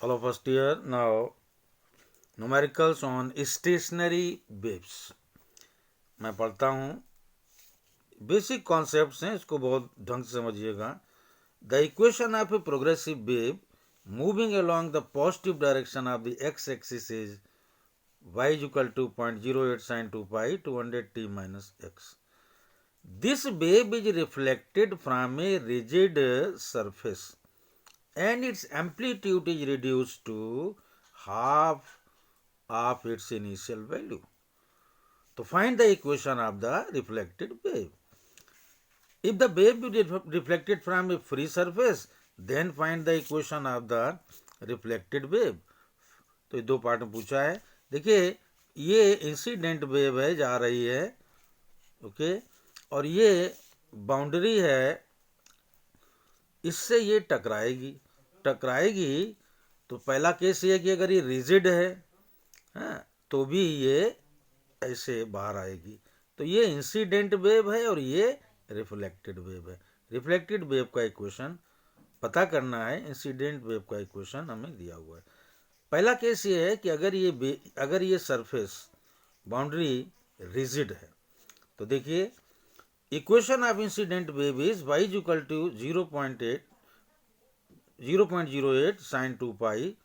All of us here now numericals on stationary waves. मैं पढ़ता हूँ, बेसिक कॉन्सेप्ट्स हैं, इसको बहुत ढंग से समझिएगा. The equation of a progressive wave moving along the positive direction of the x-axis is y is equal to 0.08 sin 2 pi 200t minus x. This wave is reflected from a rigid surface and its amplitude is reduced to half of its initial value. To find the equation of the reflected wave. If the wave is reflected from a free surface, then find the equation of the reflected wave. तो ये दो part में पूछा है. देखिए, ये incident wave है, जा रही है, ओके, और ये बाउंड्री है, इससे ये टकराएगी. तो पहला केस ये है कि अगर ये रिजिड है, तो भी ये ऐसे बाहर आएगी. तो ये इंसिडेंट वेव है और ये रिफ्लेक्टेड वेव है. रिफ्लेक्टेड वेव का इक्वेशन पता करना है, इंसिडेंट वेव का इक्वेशन हमें दिया हुआ है. पहला केस ये है कि अगर ये सरफेस बाउंड्री रिजिड है, तो देखिए equation of incident wave is y is equal to 0.08 sin 2 pi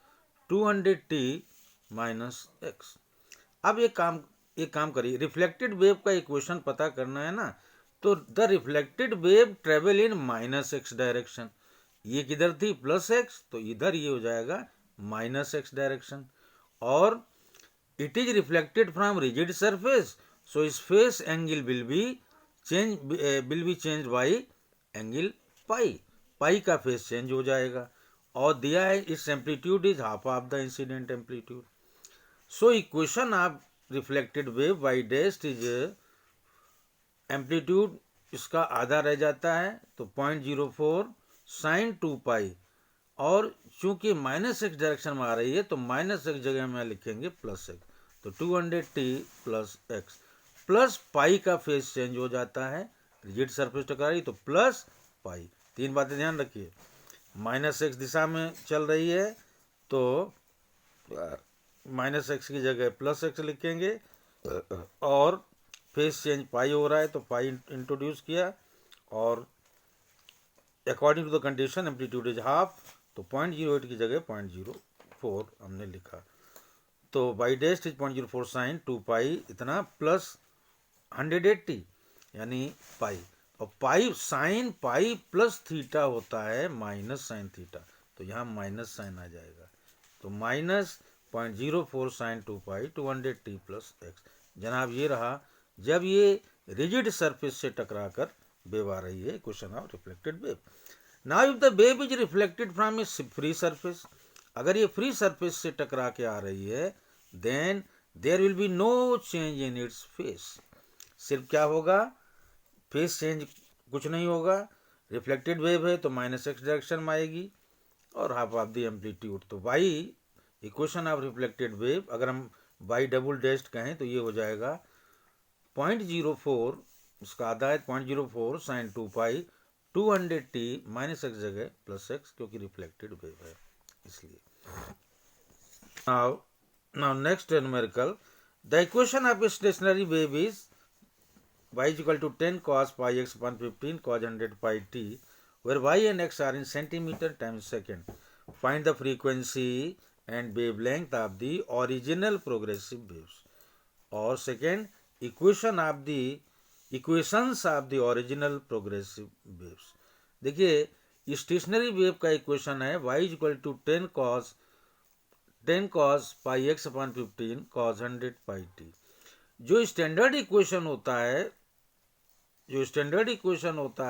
200t minus x. अब एक काम करिए, रिफ्लेक्टेड वेव का इक्वेशन पता करना है ना, तो the reflected wave travel in minus x direction. ये किधर थी प्लस एक्स, तो इधर ये हो जाएगा माइनस एक्स डायरेक्शन. और it is reflected from rigid surface, so इस phase angle will be change by angle pi का फेस चेंज हो जाएगा. और दिया है इस amplitude is half of the incident amplitude. So equation of reflected wave y dash is amplitude इसका आधा रह जाता है, तो 0.04 साइन 2 पाई, और चूंकि माइनस एक्स डायरेक्शन में आ रही है तो माइनस एक्स जगह में लिखेंगे प्लस एक्स. तो 200t plus x plus pi का फेस चेंज हो जाता है, रिजिड सरफेस टकरा रही तो प्लस पाई. तीन बातें ध्यान रखिए, माइनस एक्स दिशा में चल रही है तो माइनस एक्स की जगह प्लस एक्स लिखेंगे, और फेस चेंज पाई हो रहा है तो पाई इंट्रोड्यूस किया, और according to the condition amplitude is half, तो 0.08 की जगह 0.04 हमने लिखा. तो y dash is 0.04 sine 2 pi इतना प्लस 180 यानी पाई, और pi sine pi plus theta होता है माइनस साइन थीटा, तो यहाँ माइनस साइन आ जाएगा. तो माइनस 0.04 साइन 2 पाई 200t प्लस एक्स. जनाब ये रहा जब ये रिजिड सरफेस से टकरा कर वेव आ रही है, question of reflected wave. Now if the wave is reflected from A free surface, अगर ये फ्री सरफेस से टकरा के आ रही है, then there will be no change in its phase. सिर्फ क्या होगा, फेस चेंज कुछ नहीं होगा. रिफ्लेक्टेड वेव है तो माइनस एक्स डायरेक्शन में आएगी और हाफ ऑफ द एम्पलीट्यूड. तो y equation of reflected wave, अगर हम वाई डबल डैश्ड कहें तो ये हो जाएगा 0.04, इसका आधा है 0.04 साइन 2 पाई 200t माइनस एक्स जगह प्लस एक्स, क्योंकि रिफ्लेक्टेड वेव है इसलिए. Now next numerical, the equation of a stationary wave is y is equal to 10 cos pi x upon 15 cos 100 pi t, where y and x are in centimeter times second. Find the frequency and wavelength of the original progressive waves. Or second, equations of the original progressive waves. देखिए stationery wave का equation है y is equal to 10 cos pi x upon 15 cos 100 pi t. जो standard equation होता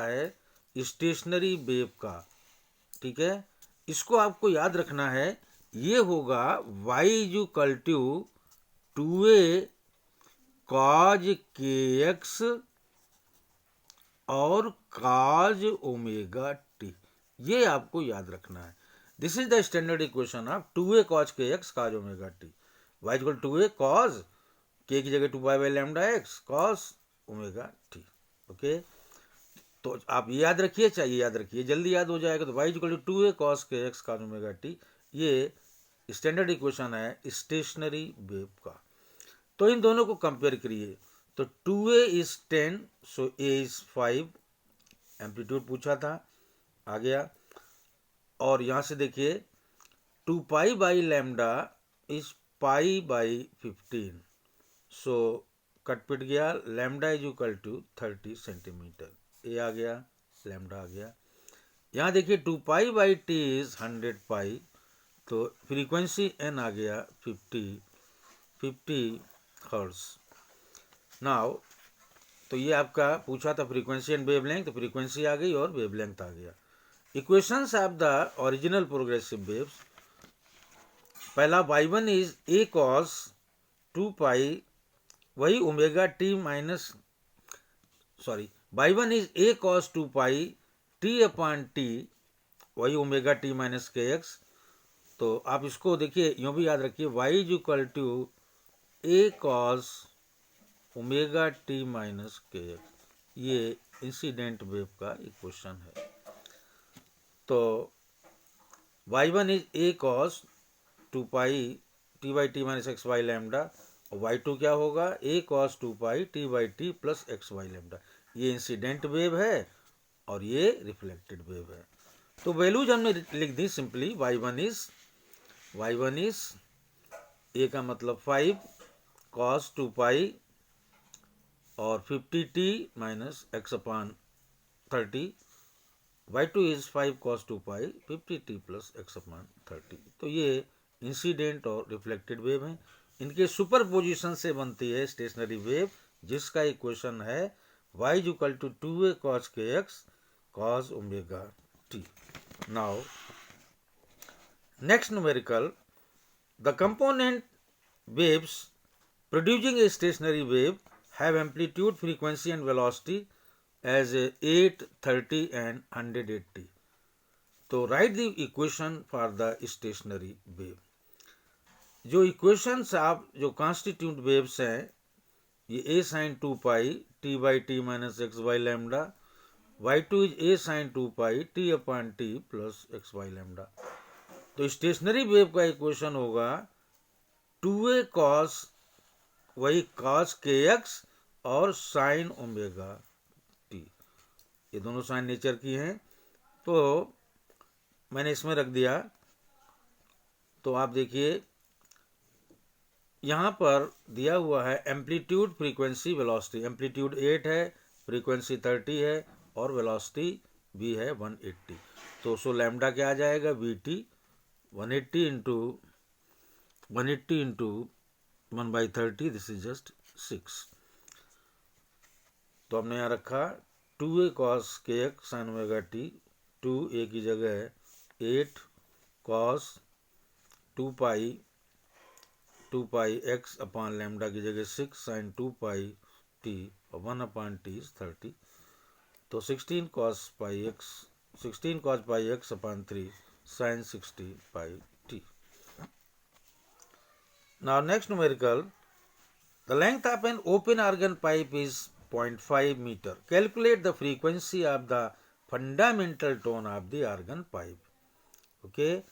है stationary wave का, ठीक है, इसको आपको याद रखना है. ये होगा y is equal to 2a cos kx और cos ओमेगा t. ये आपको याद रखना है. This is the standard equation of 2a cos kx cos omega t. y is equal 2a cos k की जगह 2 pi by lambda x cos omega t. Okay, तो आप ये याद रखिए, चाहिए याद रखिए, जल्दी याद हो जाएगा. तो y equal to 2a cos kx cos omega t, ये स्टैंडर्ड इक्वेशन है स्टेशनरी वेव का। तो इन दोनों को कंपेयर करिए। तो 2a is 10, so a is 5, amplitude पूछा था, आ गया। और यहाँ से देखिए 2 pi by lambda is pi by 15, so cut पिट गया, lambda is equal to 30 centimetre, ए आ गया, लैम्डा आ गया। यहाँ देखिए 2 पाई बाई टी इज 100 पाई, तो फ्रीक्वेंसी एन आ गया 50 हर्ट्ज। नाउ तो ये आपका पूछा था फ्रीक्वेंसी एंड वेवलेंथ, तो फ्रीक्वेंसी आ गई और वेवलेंथ आ गया। Equations of the original progressive waves, पहला y1 is a cos 2 pi, वही omega t minus, sorry, y1 is a cos 2 pi t upon T, वही omega t minus k x. तो आप इसको देखिए यूँ भी याद रखिए, y is equal to a cos omega t minus k x, ये इंसिडेंट वेव का इक्वेशन है। तो y1 is a cos 2 pi t by T minus x by lambda, और y2 क्या होगा a cos 2 pi t by T plus x by lambda. ये incident wave है और ये रिफ्लेक्टेड वेव है। तो वैल्यूज हमने लिख दी सिंपली, y1 इज a का मतलब 5 cos 2 पाई और 50t minus x upon 30, y2 is 5 cos 2 pi 50t plus x upon 30। तो ये इंसिडेंट और रिफ्लेक्टेड वेव हैं, इनके सुपरपोजिशन से बनती है स्टेशनरी वेव, जिसका इक्वेशन है y is equal to 2a cos kx cos omega t। Now next numerical, the component waves producing a stationary wave have amplitude, frequency and velocity as 8, 30 and 180. तो write the equation for the stationary wave। जो equations आप जो constitute waves हैं, ये a sin 2 pi t by T minus x by lambda, y2 is a sin 2 pi t upon T plus x by lambda. तो stationary wave का equation होगा 2a cos, वही cos kx और sine omega t, ये दोनों sign nature की हैं, तो मैंने इसमें रख दिया। तो आप देखिए यहाँ पर दिया हुआ है एम्पलीट्यूड, फ्रीक्वेंसी, वेलोसिटी। एम्पलीट्यूड 8 है, फ्रीक्वेंसी 30 है और वेलोसिटी भी है 180। तो सो लैम्डा क्या आ जाएगा we T 180 into 1/30, this is just 6। तो हमने यहाँ रखा 2a cos kx sin omega T, 2a की जगह है 8 cos 2 पाई x अपॉन लैम्डा की जगह 6 sin 2 पाई t और 1 अपॉन t इज 30। तो 16 cos pi x upon 3 sin 60 pi t। Now next numerical, the length of an open organ pipe is 0.5 meter. Calculate the frequency of the fundamental tone of the organ pipe. Okay,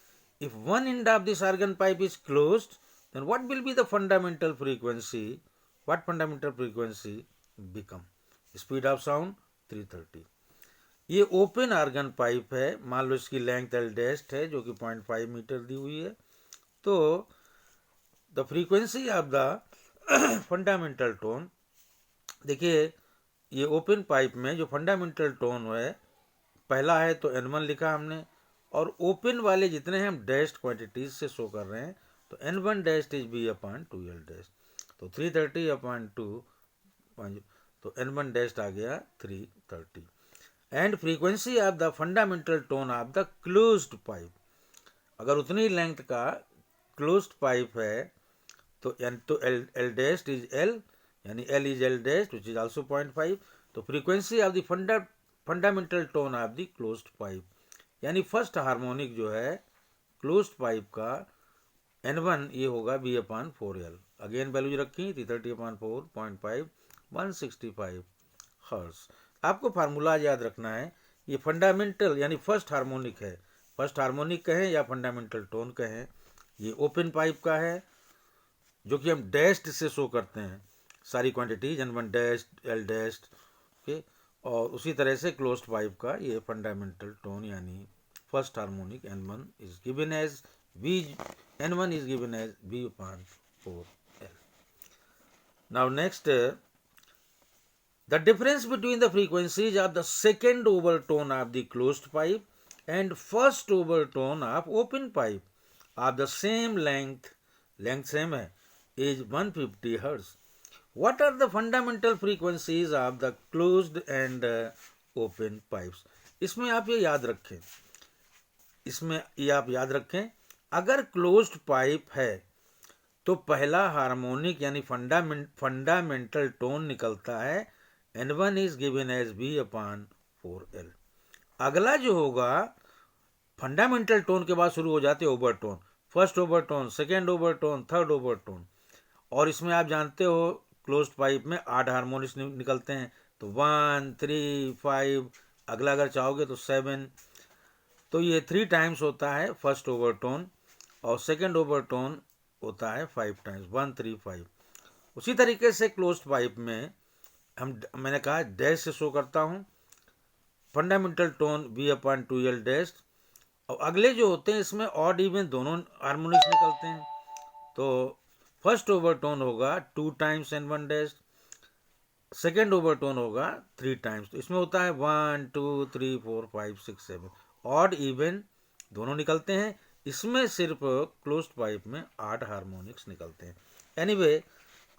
if one end of this organ pipe is closed, then what will be the fundamental frequency? What fundamental frequency become? Speed of sound 330। ये open argon pipe है, मान लो इसकी length L dash है जो कि 0.5 metre दी हुई है। तो the frequency of the fundamental tone, देखिए ये ओपन पाइप में जो फंडामेंटल टोन है पहला है तो n1 लिखा हमने, और ओपन वाले जितने हैं हम डैश्ड क्वांटिटीज से शो कर रहे हैं। तो n1 dashed is b upon 2l dashed, तो 330 अपॉन 2, तो n1 डैश्ड आ गया 330। And frequency of the fundamental tone of the closed pipe, अगर उतनी लेंथ का क्लोज्ड पाइप है तो एल डैश्ड इज एल, यानी L is L dashed which is also 0.5। तो frequency of the fundamental tone of the closed pipe, यानी first harmonic जो है क्लोज्ड पाइप का n1 ये होगा b upon 4l। Again values रखी 330 अपॉन 4 0.5 165 हर्ट्ज। आपको फार्मूला याद रखना है, ये फंडामेंटल यानी फर्स्ट हार्मोनिक है, फर्स्ट हार्मोनिक कहें या फंडामेंटल टोन कहें, ये ओपन पाइप का है, जो कि हम डैश्ड से शो करते हैं सारी quantities, N1 dashed, L dashed, okay. और उसी तरह से क्लोज्ड पाइप का ये फंडामेंटल टोन यानी first harmonic N1 is given as V, N1 is given as V upon 4L. Now next, the difference between the frequencies of the second overtone of the closed pipe and first overtone of open pipe of the same length same है, is 150 Hz. What are the fundamental frequencies of the closed and open pipes? इसमें आप ये आप याद रखें, अगर closed pipe है तो पहला हार्मोनिक यानी फंडामेंटल टोन निकलता है N1 is given as V upon 4L। अगला जो होगा फंडामेंटल टोन के बाद शुरू हो जाते overtone, first overtone, second overtone, third overtone. और इसमें आप जानते हो क्लोज्ड पाइप में 8 हार्मोनिक्स निकलते हैं, तो 1, 3, 5, अगला अगर चाहोगे तो 7। तो ये 3 टाइम्स होता है फर्स्ट ओवरटोन, और सेकेंड ओवरटोन होता है 5 टाइम्स, 1, 3, 5। उसी तरीके से क्लोज्ड पाइप में मैंने कहा डैश से शो करता हूँ, fundamental tone V upon 2L dash, और अगले जो होते हैं इसमें ऑड इवन दोनों हार्मोनिक्स निकलते हैं। तो फर्स्ट ओवरटोन होगा 2 times N1 dash, second overtone होगा 3 टाइम्स। तो इसमें होता है 1, 2, 3, 4, 5, 6, 7, ऑड इवन दोनों निकलते हैं। इसमें सिर्फ क्लोज्ड पाइप में 8 हार्मोनिक्स निकलते हैं। एनीवे,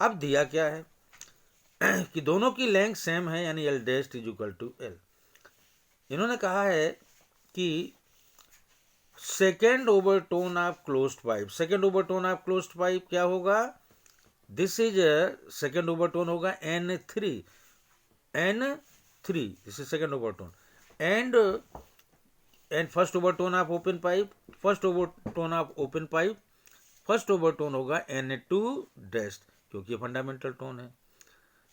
अब दिया क्या है कि दोनों की लेंथ सेम है, यानी L dash is equal to L। इन्होंने कहा है कि second overtone of closed pipe, second overtone of closed pipe क्या होगा, दिस इज सेकेंड ओवरटोन होगा N3, this is second overtone. And first overtone of open pipe, first overtone of open pipe, first overtone होगा N2 dash, क्योंकि ये fundamental tone है।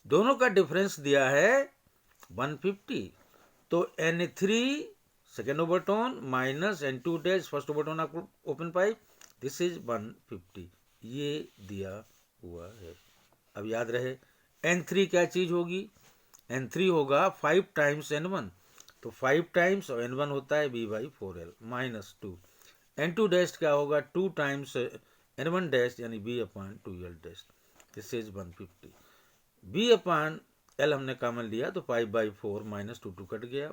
दोनों का difference दिया है 150, तो N3 second overtone minus N2 dash first overtone of open pipe, this is 150, ये दिया हुआ है। अब याद रहे N3 क्या चीज होगी, N3 होगा 5 टाइम्स N1, तो 5 टाइम्स और N1 होता है V/4L माइनस 2। N2 डैश क्या होगा 2 टाइम्स N1 डैश यानी V upon 2L dash, this is 150। V upon L हमने कॉमन लिया तो 5/4 माइनस 2 2 कट गया,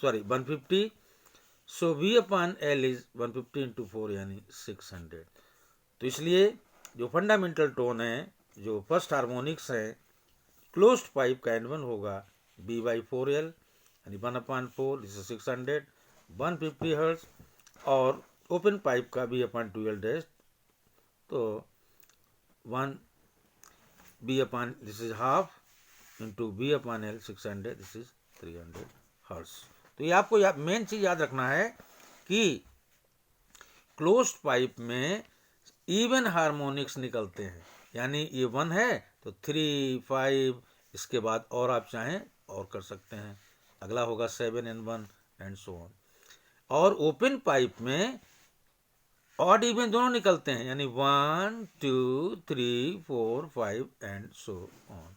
150। सो V upon L is 150 into 4 यानी 600। तो इसलिए जो फंडामेंटल टोन है, जो फर्स्ट हार्मोनिक्स है क्लोज्ड पाइप का N1 होगा V/4L यानी 1/4, दिस इज 600, 150 हर्ट्ज। और ओपन पाइप का V अपॉन 2L डैश, तो 1 B upon this is half into V upon L 600, this is 300 hertz. तो ये आपको मेन चीज याद रखना है कि क्लोज्ड पाइप में इवन हार्मोनिक्स निकलते हैं, यानी ये 1 है तो 3, 5, इसके बाद और आप चाहें और कर सकते हैं, अगला होगा 7 N1 एंड सो ऑन। और ओपन पाइप में ऑड इवन दोनों निकलते हैं, यानी 1, 2, 3, 4, 5 एंड सो ऑन।